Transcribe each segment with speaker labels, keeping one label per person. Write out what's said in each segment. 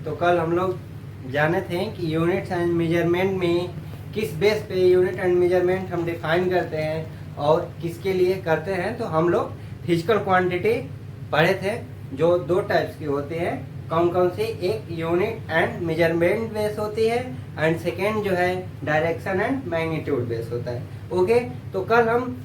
Speaker 1: तो कल हम लोग जाने थे कि यूनिट्स एंड मेजरमेंट में किस बेस पे यूनिट एंड मेजरमेंट हम डिफाइन करते हैं और किसके लिए करते हैं। तो हम लोग फिजिकल क्वांटिटी पढ़े थे जो दो टाइप्स की होती है। कौन कौन सी? एक यूनिट एंड मेजरमेंट बेस होती है एंड सेकेंड जो है डायरेक्शन एंड मैग्नीट्यूड बेस होता है। ओके, तो कल हम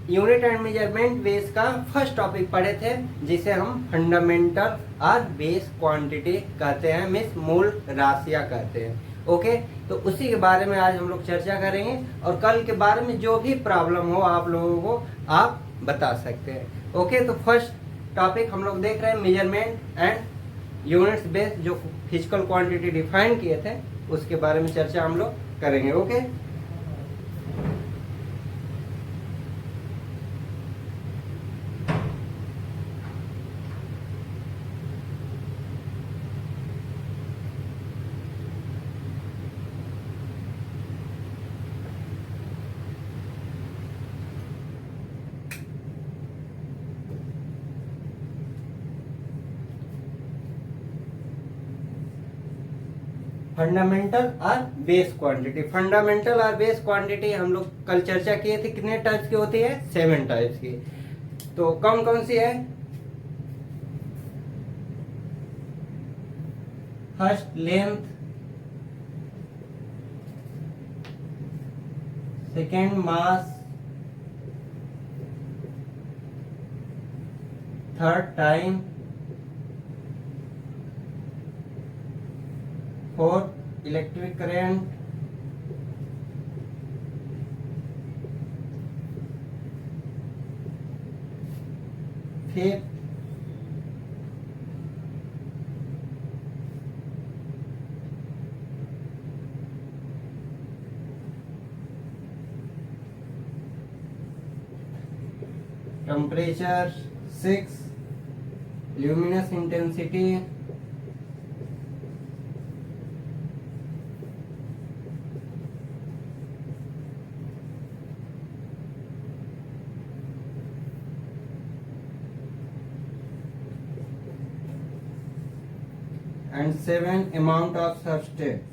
Speaker 1: यूनिट एंड मेजरमेंट बेस का फर्स्ट टॉपिक पढ़े थे जिसे हम फंडामेंटल और बेस क्वांटिटी कहते हैं, मीन्स मूल राशियां कहते हैं। ओके, तो उसी के बारे में आज हम लोग चर्चा करेंगे और कल के बारे में जो भी प्रॉब्लम हो आप लोगों को आप बता सकते हैं। ओके, तो फर्स्ट टॉपिक हम लोग देख रहे हैं मेजरमेंट एंड यूनिट्स बेस जो फिजिकल क्वांटिटी डिफाइन किए थे उसके बारे में चर्चा हम लोग करेंगे। ओके, फंडामेंटल और बेस क्वांटिटी। फंडामेंटल और बेस क्वांटिटी हम लोग कल चर्चा किए थे, कितने टाइप्स की होती है? 7 टाइप्स की। तो कौन कौन सी है? First length, second mass, third time, fourth electric current, fifth temperature, six luminous intensity, and 7 amount of substance।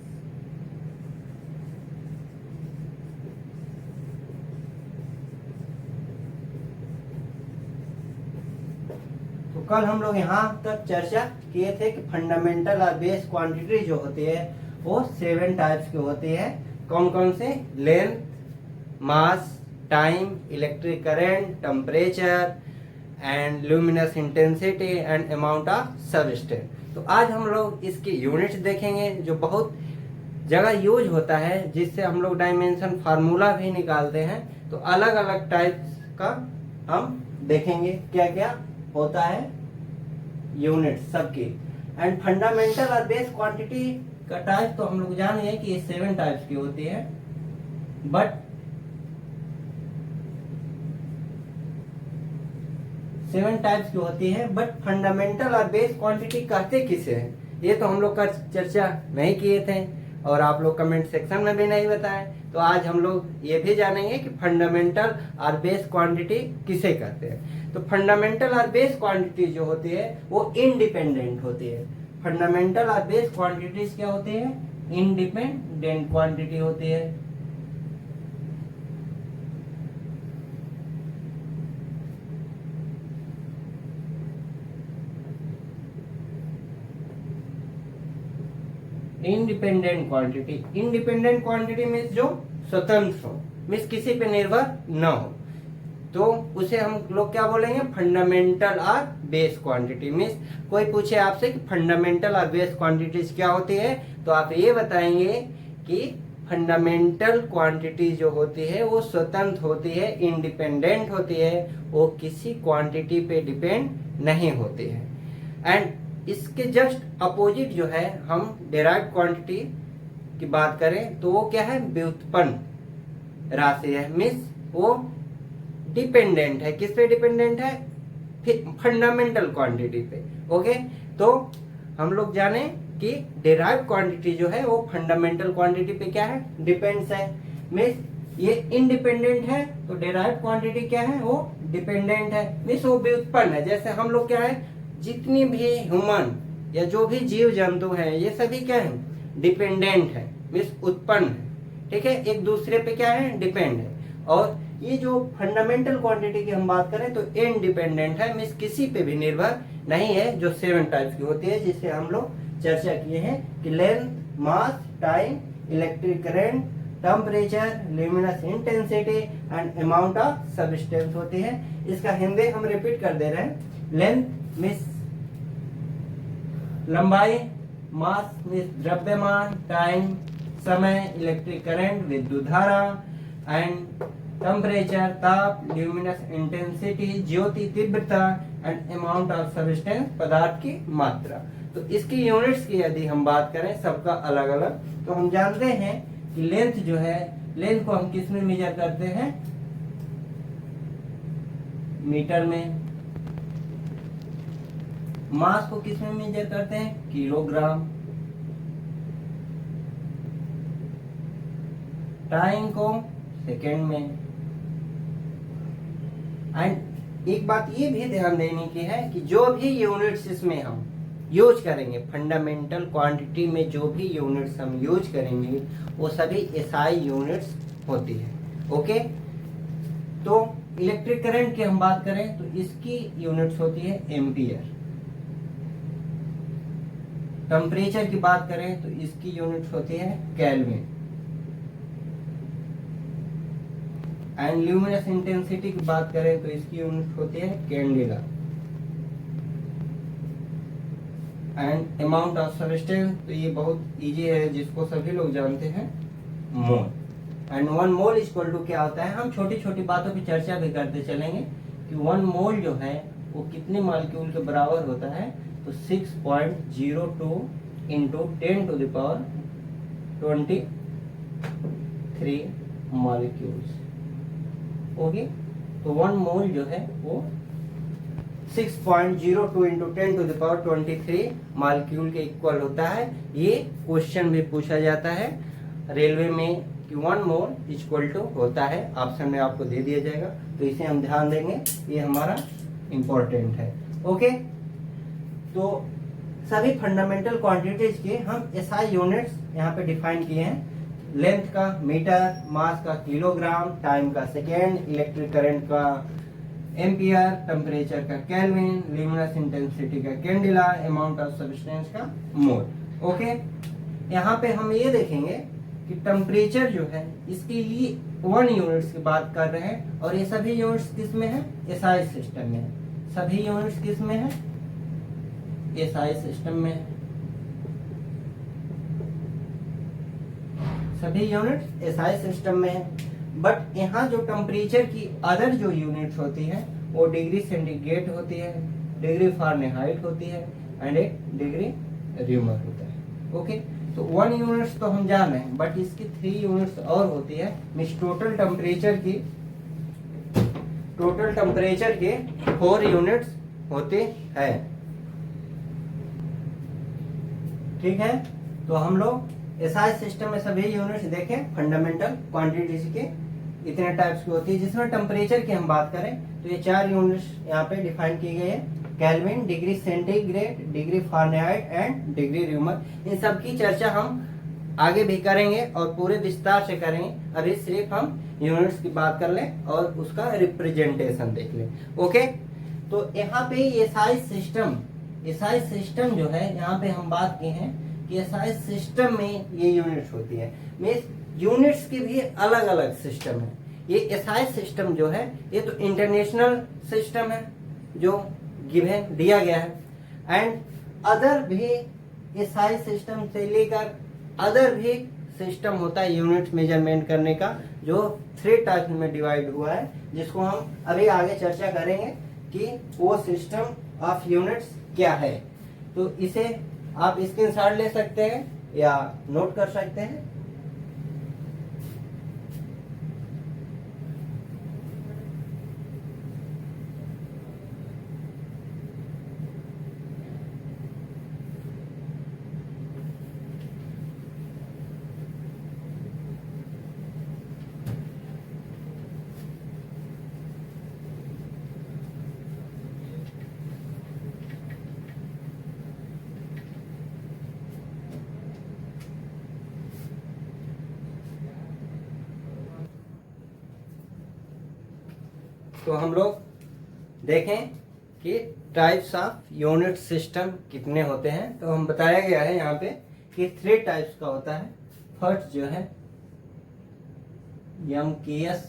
Speaker 1: तो कल हम लोग यहाँ तक चर्चा किए थे कि फंडामेंटल और बेस क्वांटिटी जो होती है वो 7 टाइप्स की होती है। कौन कौन से? Length, mass, time, electric current, temperature and luminous intensity and amount of substance. तो आज हम लोग इसके यूनिट्स देखेंगे जो बहुत जगह यूज होता है, जिससे हम लोग डायमेंशन फार्मूला भी निकालते हैं। तो अलग अलग टाइप्स का हम देखेंगे क्या क्या होता है यूनिट सबकी। एंड फंडामेंटल और बेस क्वांटिटी का टाइप तो हम लोग जान रहे हैं कि ये 7 टाइप्स की होती है, बट 7 टाइप्स की होती है, बट फंडामेंटल और बेस क्वांटिटी कहते किसे हैं ये तो हम लोग का चर्चा नहीं किए थे और आप लोग कमेंट सेक्शन में भी नहीं बताए। तो आज हम लोग ये भी जानेंगे कि फंडामेंटल और बेस क्वांटिटी किसे कहते हैं। तो फंडामेंटल और बेस क्वांटिटी जो होती है वो इंडिपेंडेंट होती है। फंडामेंटल और बेस क्वांटिटीज क्या होती है? इंडिपेंडेंट क्वांटिटी होती है। इंडिपेंडेंट क्वांटिटी मीन्स जो स्वतंत्र हो, मीन्स किसी पे निर्भर न हो, तो उसे हम लोग क्या बोलेंगे? फंडामेंटल और बेस क्वांटिटी। मीन्स कोई पूछे आपसे कि फंडामेंटल और बेस क्वांटिटीज क्या होती है, तो आप ये बताएंगे कि फंडामेंटल क्वांटिटी जो होती है वो स्वतंत्र होती है, इंडिपेंडेंट होती है, वो किसी क्वांटिटी पे डिपेंड नहीं होती है। एंड इसके जस्ट अपोजिट जो है, हम डेराइव्ड क्वांटिटी की बात करें तो वो क्या है? व्युत्पन्न राशि है। मीन्स वो डिपेंडेंट है, किस पे डिपेंडेंट है? फंडामेंटल क्वांटिटी पे। ओके, तो हम लोग जाने कि डेराइव्ड क्वांटिटी जो है वो फंडामेंटल क्वांटिटी पे क्या है? डिपेंड्स है। मीन्स ये इंडिपेंडेंट है तो डेराइव्ड क्वांटिटी क्या है? वो डिपेंडेंट है, मीन्स वो व्युत्पन्न है। जैसे हम लोग क्या है, जितनी भी ह्यूमन या जो भी जीव जंतु हैं ये सभी क्या है, डिपेंडेंट है, मीन्स उत्पन्न है, ठीक है, एक दूसरे पे क्या है, डिपेंड है। और ये जो फंडामेंटल क्वांटिटी की हम बात करें तो इंडिपेंडेंट है, मीन्स किसी पे भी निर्भर नहीं है, जो 7 टाइप्स की होती है जिससे हम लोग चर्चा किए हैं कि length, mass, time, electric current, temperature, luminous intensity and amount of substance होती है। इसका हिंदी हम रिपीट कर दे रहे हैं। लेंथ मीन्स लंबाई, मास मीन्स द्रव्यमान, टाइम समय, इलेक्ट्रिक करंट विद्युत धारा, एंड टेम्परेचर ताप, ल्यूमिनस इंटेंसिटी ज्योति तीव्रता, एंड अमाउंट ऑफ सब्सटेंस पदार्थ की मात्रा। तो इसकी यूनिट्स की यदि हम बात करें सबका अलग अलग, तो हम जानते हैं कि लेंथ जो है, लेंथ को हम किस में मेजर करते हैं, मीटर में। मास को किस में मेजर करते हैं, किलोग्राम। टाइम को सेकेंड में। एंड एक बात ये भी ध्यान देने की है कि जो भी यूनिट्स इसमें हम यूज करेंगे, फंडामेंटल क्वांटिटी में जो भी यूनिट्स हम यूज करेंगे वो सभी एसआई यूनिट्स होती है। ओके, तो इलेक्ट्रिक करंट की हम बात करें तो इसकी यूनिट्स होती है एम्पियर। टेम्परेचर की बात करें तो इसकी यूनिट्स होती है केल्विन। एंड ल्यूमिनस इंटेंसिटी की बात करें तो इसकी यूनिट होती है candela. And amount of substance, तो ये बहुत इजी है जिसको सभी लोग जानते हैं, मोल। एंड 1 मोल इक्वल टू क्या होता है, हम छोटी छोटी बातों की चर्चा भी करते चलेंगे कि 1 मोल जो है वो कितने मॉलिक्यूल के बराबर होता है, तो 6.02 into 10 to the power 23 molecules. Okay, तो 1 मोल जो है वो 6.02 into 10 to the power 23 molecule के इक्वल होता है। ये क्वेश्चन भी पूछा जाता है रेलवे में कि 1 मोल इक्वल टू होता है, ऑप्शन में आपको दे दिया जाएगा, तो इसे हम ध्यान देंगे, ये हमारा इंपॉर्टेंट है। ओके, तो सभी फंडामेंटल क्वांटिटीज के हम एसआई यूनिट्स यहाँ पे डिफाइन किए हैं। लेंथ का मीटर, मास का किलोग्राम, टाइम का सेकेंड, इलेक्ट्रिक करंट का एम्पियर, टेम्परेचर का केल्विन, ल्यूमिनस इंटेंसिटी का कैंडेला, अमाउंट ऑफ सब्सटेंस का मोल। ओके, यहाँ पे हम ये देखेंगे कि टेम्परेचर जो है इसके लिए 1 यूनिट्स की बात कर रहे हैं, और ये सभी यूनिट्स किस में है, एसआई सिस्टम में है। सभी यूनिट्स किस में है, एसआई सिस्टम में है। सभी यूनिट्स एसआई सिस्टम में है। बट यहाँ जो टेम्परेचर की अदर जो यूनिट्स होती है वो डिग्री सेंटीग्रेड होती है, डिग्री फारेनहाइट होती है, एंड एक डिग्री र्यूमर होता है। ओके, तो 1 यूनिट्स तो हम जान रहे हैं, बट इसकी 3 यूनिट्स और होती है, मींस टोटल टेम्परेचर के 4 यूनिट्स होते हैं। ठीक है, तो हम लोग एसआई सिस्टम में सभी यूनिट्स देखें। फंडामेंटल क्वांटिटीज के इतने टाइप्स की होती है, जिसमें टेम्परेचर की हम बात करें तो ये 4 यूनिट्स यहाँ पे डिफाइन की गई है, Kelvin, degree centigrade, degree Fahrenheit and degree Reaumur. इन सब की चर्चा हम आगे भी करेंगे और पूरे विस्तार से करेंगे। अभी सिर्फ हम यूनिट्स की बात कर लें और उसका रिप्रेजेंटेशन देख लें। ओके, तो यहाँ पे एसआई सिस्टम जो है, यहाँ पे हम बात की हैं कि एसआई सिस्टम में ये यूनिट्स होती है। मींस यूनिट्स की भी अलग अलग सिस्टम है। ये एसआई सिस्टम जो है ये तो इंटरनेशनल सिस्टम है जो गिवन दिया गया है, एंड अदर भी एसआई सिस्टम से लेकर अदर भी सिस्टम होता है यूनिट्स मेजरमेंट करने का, जो 3 टाइप में डिवाइड हुआ है, जिसको हम अभी आगे चर्चा करेंगे कि वो सिस्टम ऑफ यूनिट्स क्या है। तो इसे आप स्क्रीनशॉट ले सकते हैं या नोट कर सकते हैं। तो हम लोग देखें कि टाइप्स ऑफ यूनिट सिस्टम कितने होते हैं। तो हम बताया गया है यहाँ पे कि 3 टाइप्स का होता है। फर्स्ट जो है MKS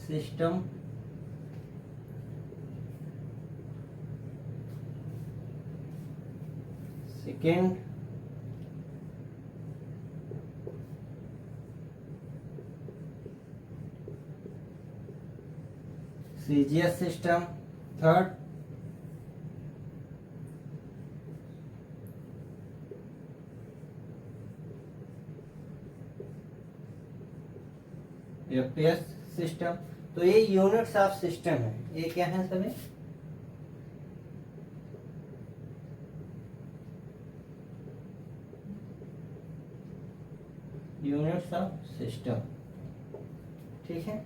Speaker 1: system, second CGS system, third FPS system. तो ये यूनिट्स ऑफ सिस्टम है। ये क्या है सभी? यूनिट्स ऑफ सिस्टम, ठीक है।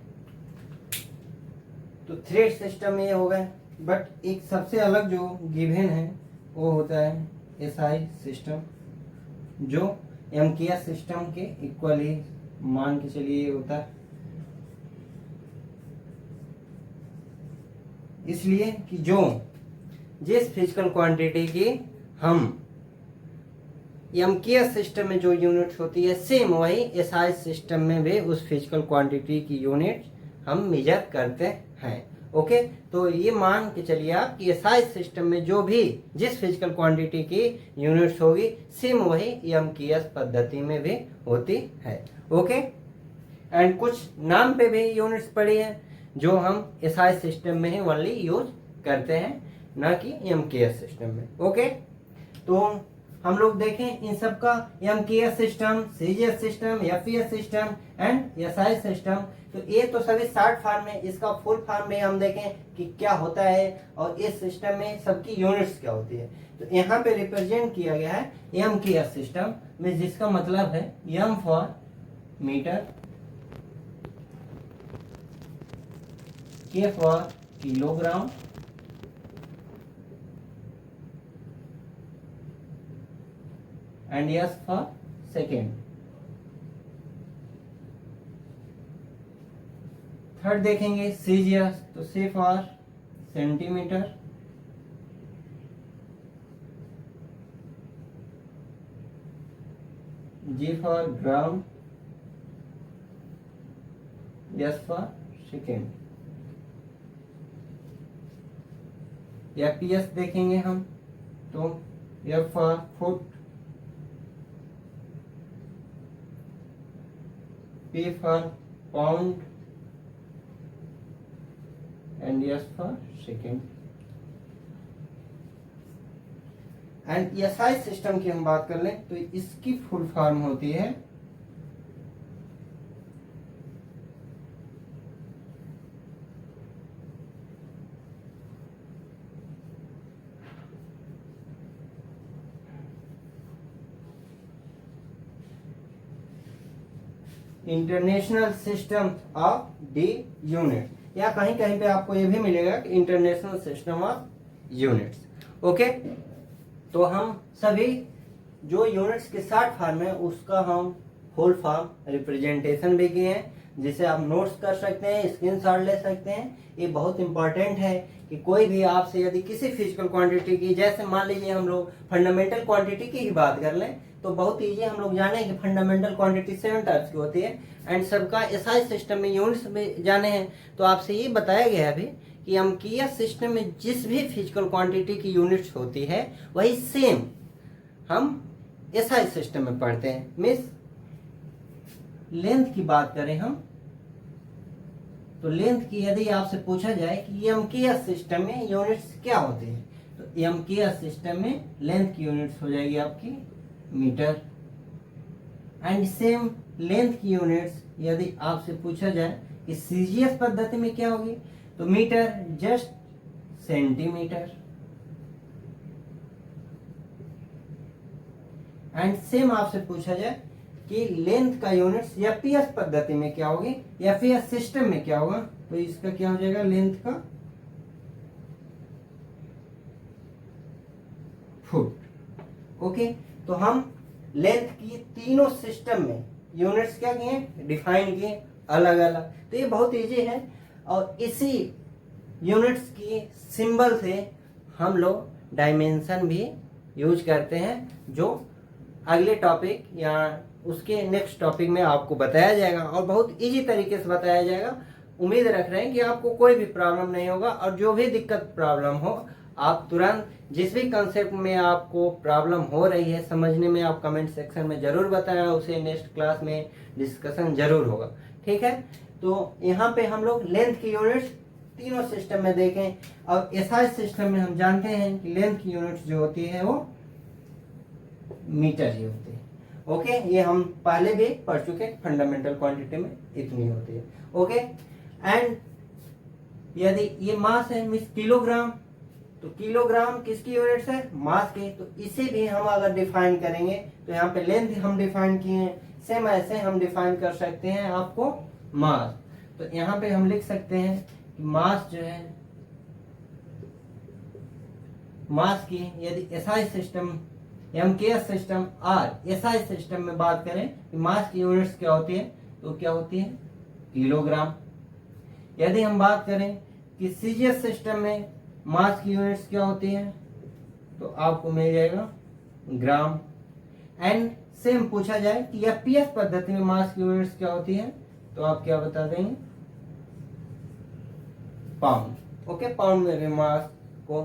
Speaker 1: तो थ्रेड सिस्टम ये हो गए, बट एक सबसे अलग जो गिवन है वो होता है SI सिस्टम, जो MKS सिस्टम के इक्वली मान के चलिए होता है। इसलिए कि जो जिस फिजिकल क्वांटिटी की हम MKS सिस्टम में जो यूनिट होती है, सेम वही SI सिस्टम में भी उस फिजिकल क्वांटिटी की यूनिट हम मेजर करते हैं। ओके, तो ये मान के चलिए आप कि SI सिस्टम में जो भी जिस फिजिकल क्वांटिटी की यूनिट्स होगी, सेम वही MKS पद्धति में भी होती है। ओके, एंड कुछ नाम पे भी यूनिट्स पड़ी है जो हम SI सिस्टम में ही ओनली यूज करते हैं, ना कि MKS सिस्टम में। ओके, तो हम लोग देखें इन सब का MKS system, CGS system, FPS system and SI system. तो ये तो सभी शॉर्ट फॉर्म में, इसका फुल फॉर्म में हम देखें कि क्या होता है और इस सिस्टम में सबकी यूनिट्स क्या होती है। तो यहाँ पे रिप्रेजेंट किया गया है MKS सिस्टम में, जिसका मतलब है M for metre, K for kilogram, and S for second। Third देखेंगे CGS, तो C for centimetre, G for gram, S for second. FPS देखेंगे हम, तो F for foot, P for pound and S for second। And SI system की हम बात कर लें तो इसकी फुल फॉर्म होती है international system of D unit, या कहीं कहीं पे आपको ये भी मिलेगा कि international system of units. Okay, तो हम सभी जो यूनिट्स के शॉर्ट फॉर्म है उसका हम फुल फॉर्म रिप्रेजेंटेशन भी किए हैं, जिसे आप नोट्स कर सकते हैं, स्क्रीनशॉट ले सकते हैं। ये बहुत इंपॉर्टेंट है कि कोई भी आपसे यदि किसी फिजिकल क्वांटिटी की, जैसे मान लीजिए हम लोग फंडामेंटल क्वांटिटी की ही बात कर लें, तो बहुत ईजी हम लोग जाने कि फंडामेंटल क्वांटिटी 7 टाइप्स की होती है एंड सबका SI सिस्टम में यूनिट्स में जाने हैं। तो आपसे ये बताया गया है अभी कि MKS सिस्टम में जिस भी फिजिकल क्वांटिटी की यूनिट्स होती है वही सेम हम SI सिस्टम में पढ़ते हैं। मिस लेंथ की बात करें हम, तो लेंथ की यदि आपसे पूछा जाए कि MKS सिस्टम में यूनिट्स क्या होती है, तो MKS सिस्टम में लेंथ की यूनिट्स हो जाएगी आपकी मीटर। एंड सेम लेंथ की यूनिट्स यदि आपसे पूछा जाए कि CGS पद्धति में क्या होगी, तो metre just centimetre. And same आपसे पूछा जाए कि लेंथ का यूनिट्स FPS पद्धति में क्या होगी, FPS सिस्टम में क्या होगा, तो इसका क्या हो जाएगा लेंथ का फुट। ओके, तो हम लेंथ की तीनों सिस्टम में यूनिट्स क्या किए, डिफाइन किए। अलग अलग। तो ये बहुत इजी है और इसी यूनिट्स की सिंबल से हम लोग डायमेंशन भी यूज करते हैं, जो अगले टॉपिक या उसके नेक्स्ट टॉपिक में आपको बताया जाएगा और बहुत इजी तरीके से बताया जाएगा। उम्मीद रख रहे हैं कि आपको कोई भी प्रॉब्लम नहीं होगा और जो भी दिक्कत प्रॉब्लम हो आप तुरंत जिस भी कंसेप्ट में आपको प्रॉब्लम हो रही है समझने में, आप कमेंट सेक्शन में जरूर बताएं, उसे नेक्स्ट क्लास में डिस्कशन जरूर होगा। ठीक है, तो यहाँ पे हम लोग लेंथ की यूनिट्स तीनों सिस्टम में देखें। अब एसआई सिस्टम में हम जानते हैं कि लेंथ की यूनिट्स जो होती है वो मीटर ही होती है। ओके, ये हम पहले भी पढ़ चुके हैं, फंडामेंटल क्वांटिटी में इतनी होती है। ओके, एंड यदि ये मास है मीन्स किलोग्राम, तो किलोग्राम किसकी यूनिट्स है? मास के। तो इसे भी हम अगर डिफाइन करेंगे तो यहाँ पे लेंथ हम डिफाइन किए हैं, सेम ऐसे हम डिफाइन कर सकते हैं आपको मास। तो यहाँ पे हम लिख सकते हैं कि मास जो है, मास की यदि एसआई सिस्टम एमकेएस सिस्टम और एसआई सिस्टम में बात करें कि मास की यूनिट्स क्या होती है, तो क्या होती है? किलोग्राम। यदि हम बात करें कि सीजीएस सिस्टम में मास की यूनिट्स क्या होती है, तो आपको मिल जाएगा ग्राम। एंड सेम पूछा जाए कि एफपीएस पद्धति में मास की यूनिट्स क्या होती है, तो आप क्या बता देंगे? पाउंड। ओके, पाउंड में भी मास को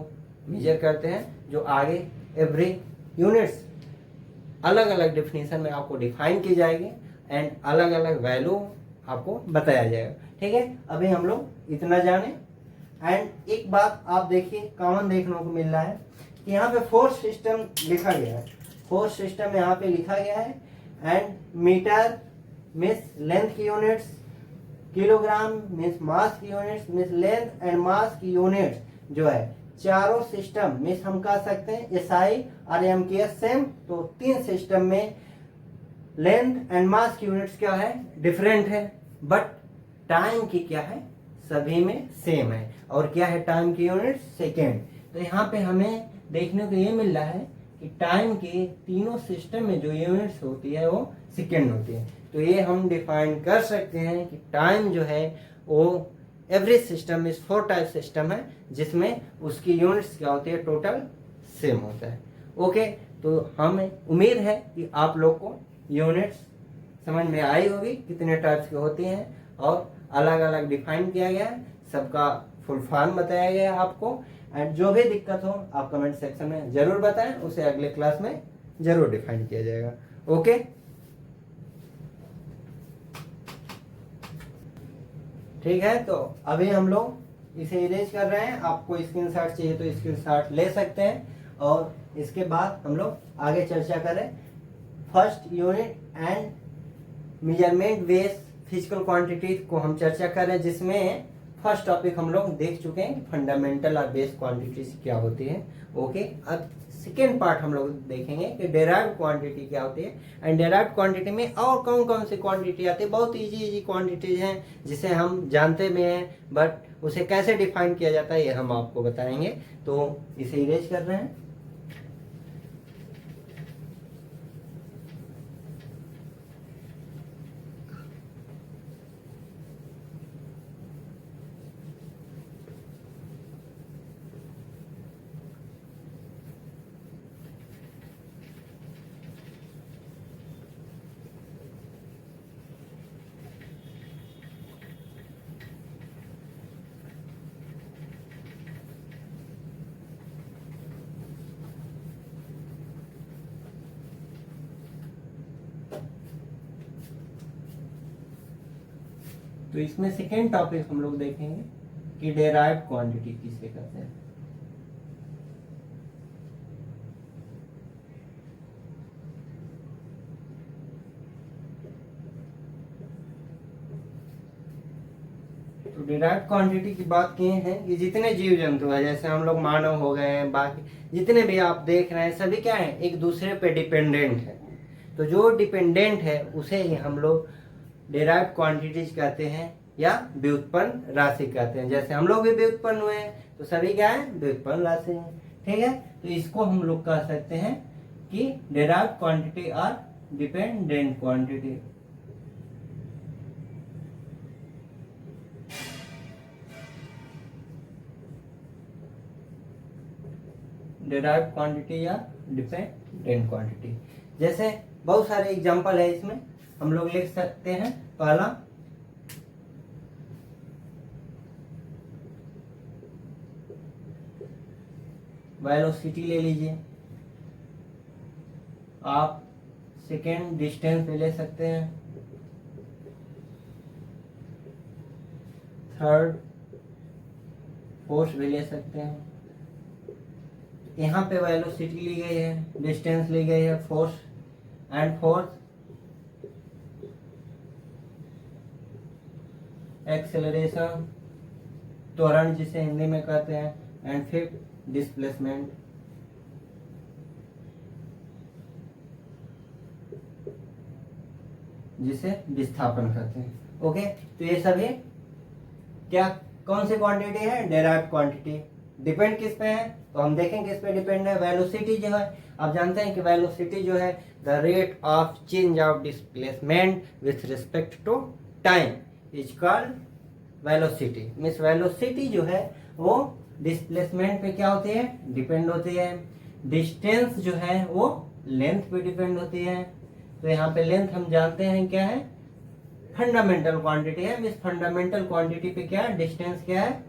Speaker 1: मेजर करते हैं, जो आगे एवरी यूनिट्स अलग अलग डेफिनेशन में आपको डिफाइन की जाएगी एंड अलग अलग वैल्यू आपको बताया जाएगा। ठीक है, अभी हम लोग इतना जाने। एंड एक बात आप देखिए, कॉमन देखने को मिल रहा है कि यहाँ पे फोर्स सिस्टम लिखा गया है, फोर्स सिस्टम यहाँ पे लिखा गया है। एंड मीटर मीन्स लेंथ की यूनिट्स, किलोग्राम मीन्स मास की units, means length and mass की यूनिट्स जो है चारों सिस्टम मीन्स हम कह सकते हैं एसआई और एमकेएस सेम। तो तीन सिस्टम में लेंथ एंड मास की यूनिट्स क्या है? डिफरेंट है, बट टाइम की क्या है? सभी में सेम है। और क्या है टाइम की यूनिट? सेकेंड। तो यहाँ पे हमें देखने को ये मिल रहा है कि टाइम के तीनों सिस्टम में जो यूनिट्स होती है वो सेकेंड होती है। तो ये हम डिफाइन कर सकते हैं कि टाइम जो है वो एवरी सिस्टम इस 4 टाइप सिस्टम है जिसमें उसकी यूनिट्स क्या होती है? टोटल सेम होता है। ओके, तो हमें उम्मीद है कि आप लोग को यूनिट्स समझ में आई होगी, कितने टाइप्स की होती हैं और अलग अलग डिफाइन किया गया है, सबका फुल फॉर्म बताया गया है आपको। एंड जो भी दिक्कत हो आप कमेंट सेक्शन में जरूर बताएं, उसे अगले क्लास में जरूर डिफाइन किया जाएगा। ओके, ठीक है, तो अभी हम लोग इसे इरेज कर रहे हैं। आपको स्क्रीनशॉट चाहिए तो स्क्रीनशॉट ले सकते हैं और इसके बाद हम लोग आगे चर्चा करें first unit and measurement base physical quantity को हम चर्चा करें, जिसमें फर्स्ट टॉपिक हम लोग देख चुके हैं फंडामेंटल और बेस क्वांटिटीज क्या होती है। ओके, अब सेकेंड पार्ट हम लोग देखेंगे कि डेराइव्ड क्वांटिटी क्या होती है। एंड डेराइव्ड क्वांटिटी में और कौन कौन सी क्वांटिटी आती है? बहुत इजी क्वांटिटीज हैं जिसे हम जानते भी हैं, बट उसे कैसे डिफाइन किया जाता है ये हम आपको बताएंगे। तो इसे इरेज कर रहे हैं। तो इसमें सेकेंड टॉपिक हम लोग देखेंगे कि डेराइव्ड क्वांटिटी किसे कहते हैं। तो डिराइव्ड क्वांटिटी की बात किए हैं कि जितने जीव जंतु है, जैसे हम लोग मानव हो गए हैं, बाकी जितने भी आप देख रहे हैं सभी क्या है? एक दूसरे पे डिपेंडेंट है। तो जो डिपेंडेंट है उसे ही हम लोग डेराइव्ड क्वांटिटीज कहते हैं या व्युत्पन्न राशि कहते हैं। जैसे हम लोग भी व्युत्पन्न हुए हैं तो सभी क्या है? व्युत्पन्न राशि है। ठीक है, तो इसको हम लोग कह सकते हैं कि डेराइव्ड क्वांटिटी और डिपेंडेंट क्वांटिटी। डेराइव्ड क्वांटिटी या डिपेंडेंट क्वांटिटी। जैसे बहुत सारे एग्जांपल है इसमें, हम लोग लिख सकते हैं। पहला, वेलोसिटी ले लीजिए आप, सेकेंड डिस्टेंस भी ले सकते हैं, थर्ड फोर्स भी ले सकते हैं। यहाँ पे वेलोसिटी ली गई है, डिस्टेंस ली गई है, फोर्स एंड फोर्स, एक्सेलरेशन त्वरण जिसे हिंदी में कहते हैं, एंड फिर डिस्प्लेसमेंट। जिसे विस्थापन कहते हैं। ओके, तो ये सभी क्या कौन सी क्वांटिटी है? Derived quantity. डिपेंड किस पे है? तो हम देखेंगे किस पे डिपेंड है। वेलोसिटी जो है, आप जानते हैं कि वेलोसिटी जो है the rate of change of displacement with respect to time is called velocity. Means velocity जो है वो डिस्प्लेसमेंट पे क्या होती है? डिपेंड होती है। डिस्टेंस जो है वो लेंथ पे डिपेंड होती है। तो यहाँ पे लेंथ हम जानते हैं क्या है? फंडामेंटल क्वांटिटी है। मीन्स फंडामेंटल क्वांटिटी पे क्या है? डिस्टेंस क्या है?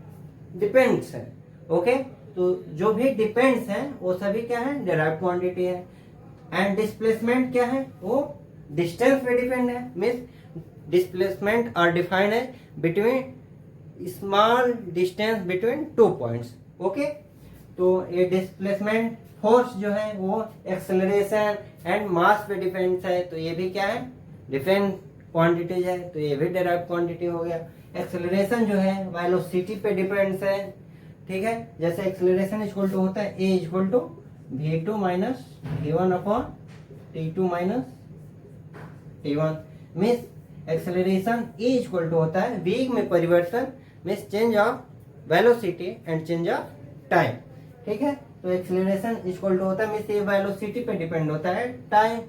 Speaker 1: डिपेंड्स है। ओके, तो जो भी डिपेंड्स है वो सभी क्या है? डेराइव्ड क्वांटिटी है। एंड डिस्प्लेसमेंट क्या है? वो डिस्टेंस पे डिपेंड है। मीन्स डिस्प्लेसमेंट आर डिफाइंड है between small distance between two points. Okay, तो ये डिस्प्लेसमेंट फोर्स जो है वो एक्सेलरेशन एंड मास पे डिपेंड्स है। तो ये भी क्या है? डिफरेंट क्वांटिटीज है, तो ये भी डेराइव्ड क्वांटिटी हो गया। एक्सेलरेशन जो है वेलोसिटी पे डिपेंड्स है। ठीक है, जैसे एक्सेलरेशन इक्वल टू होता है A equal to v2 minus v1 upon t2 minus t1। Means acceleration A equal to होता है वेग में परिवर्तन, means change of velocity and change of time. ठीक है, तो एक्सेलरेशन इक्वल टू होता है मीन्स ये वेलोसिटी पे डिपेंड होता है, टाइम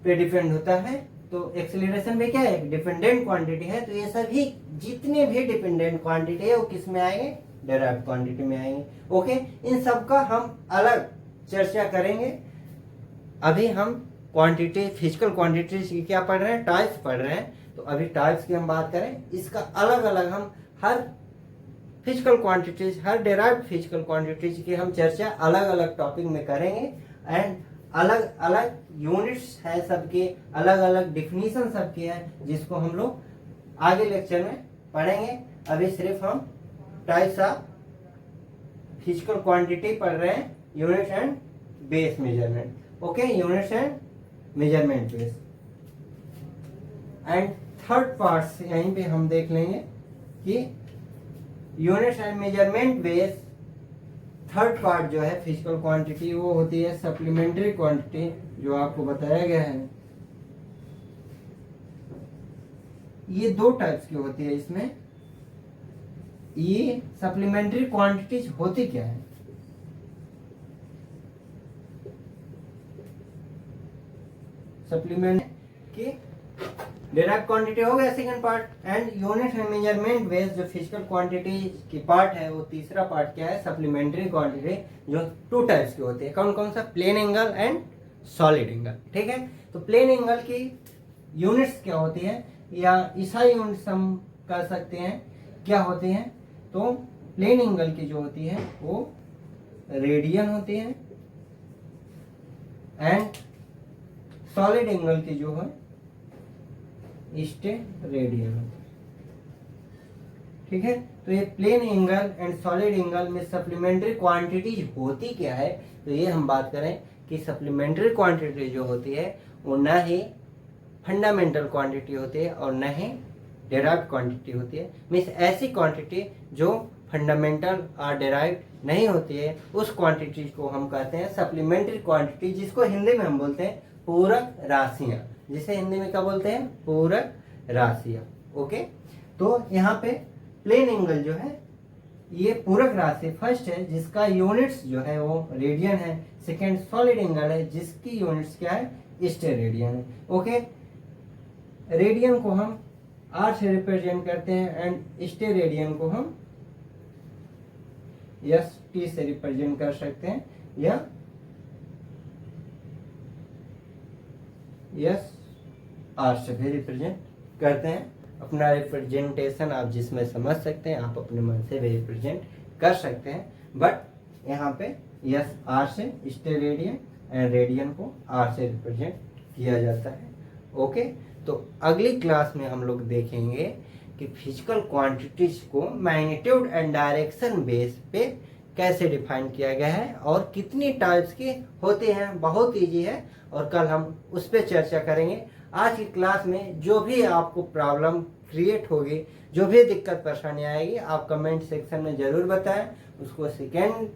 Speaker 1: पे डिपेंड होता है। तो एक्सेलरेशन में क्या है? डिपेंडेंट क्वांटिटी है। तो ये सभी जितने भी डिपेंडेंट क्वांटिटी है वो किस में आएंगे? डेराइव्ड क्वांटिटी में आएंगे। ओके, इन सब का हम अलग चर्चा करेंगे। अभी हम क्वांटिटी, फिजिकल क्वांटिटी की क्या पढ़ रहे हैं? टाइप्स पढ़ रहे हैं। तो अभी टाइप्स की हम बात करें, इसका अलग अलग हम हर फिजिकल क्वांटिटीज, हर डेराइव्ड फिजिकल क्वांटिटीज की हम चर्चा अलग अलग टॉपिक में करेंगे। एंड अलग अलग यूनिट्स है सबके, अलग अलग डिफिनीशन सबके है, जिसको हम लोग आगे लेक्चर में पढ़ेंगे। अभी सिर्फ हम टाइप्स ऑफ फिजिकल क्वांटिटी पढ़ रहे हैं, units and base measurement. Okay, units and measurement base. And third part यहीं पे हम देख लेंगे कि units and measurement base third part जो है फिजिकल क्वांटिटी वो होती है सप्लीमेंट्री क्वांटिटी, जो आपको बताया गया है। ये दो टाइप्स की होती है। इसमें ये सप्लीमेंट्री क्वांटिटीज होती क्या है? सप्लीमेंट की डेराइव्ड क्वांटिटी हो गया second part. And unit and measurement base जो फिजिकल क्वांटिटी की पार्ट है वो तीसरा पार्ट क्या है? सप्लीमेंट्री क्वांटिटी, जो टू टाइप्स की होती है। कौन कौन सा? Plane angle and solid angle. ठीक है, तो प्लेन एंगल की यूनिट्स क्या होती है, या ईसाई यूनिट्स हम कर सकते हैं, क्या होती हैं? तो प्लेन एंगल की जो होती है वो रेडियन होती है, एंड सॉलिड एंगल की जो है स्टेरेडियन। ठीक है, तो ये plane angle and solid angle में सप्लीमेंट्री क्वांटिटीज होती क्या है? तो ये हम बात करें कि सप्लीमेंट्री क्वांटिटी जो होती है वो न ही फंडामेंटल क्वांटिटी होती है और न ही डेराइव्ड क्वांटिटी होती है। मीन्स ऐसी क्वांटिटी जो फंडामेंटल और डेराइव्ड नहीं होती है, उस क्वांटिटी को हम कहते हैं सप्लीमेंट्री क्वांटिटी, जिसको हिंदी में हम बोलते हैं पूरक राशियां। जिसे हिंदी में क्या बोलते हैं? पूरक राशियां। ओके, तो यहाँ पे प्लेन एंगल जो है ये पूरक राशि फर्स्ट है, जिसका यूनिट्स जो है वो रेडियन है। सेकेंड सॉलिड एंगल है, जिसकी यूनिट्स क्या है? स्टेरेडियन है। ओके, रेडियन को हम आर से रिप्रेजेंट करते हैं एंड स्टेरेडियन को हम एस टी से रिप्रेजेंट कर सकते हैं। या यस आर से भी रिप्रेजेंट करते हैं। अपना रिप्रेजेंटेशन आप जिसमें समझ सकते हैं, आप अपने मन से भी रिप्रेजेंट कर सकते हैं, बट यहाँ पे यस आर से स्टेरेडियन एंड रेडियन को आर से रिप्रेजेंट किया जाता है। ओके, तो अगली क्लास में हम लोग देखेंगे कि फिजिकल क्वांटिटीज को मैग्नीट्यूड एंड डायरेक्शन बेस पे कैसे डिफाइन किया गया है और कितनी टाइप्स के होते हैं। बहुत इजी है और कल हम उस पर चर्चा करेंगे। आज की क्लास में जो भी आपको प्रॉब्लम क्रिएट होगी, जो भी दिक्कत परेशानी आएगी, आप कमेंट सेक्शन में ज़रूर बताएं। उसको सेकेंड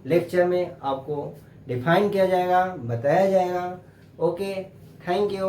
Speaker 1: लेक्चर में आपको डिफाइन किया जाएगा, बताया जाएगा। Okay, thank you.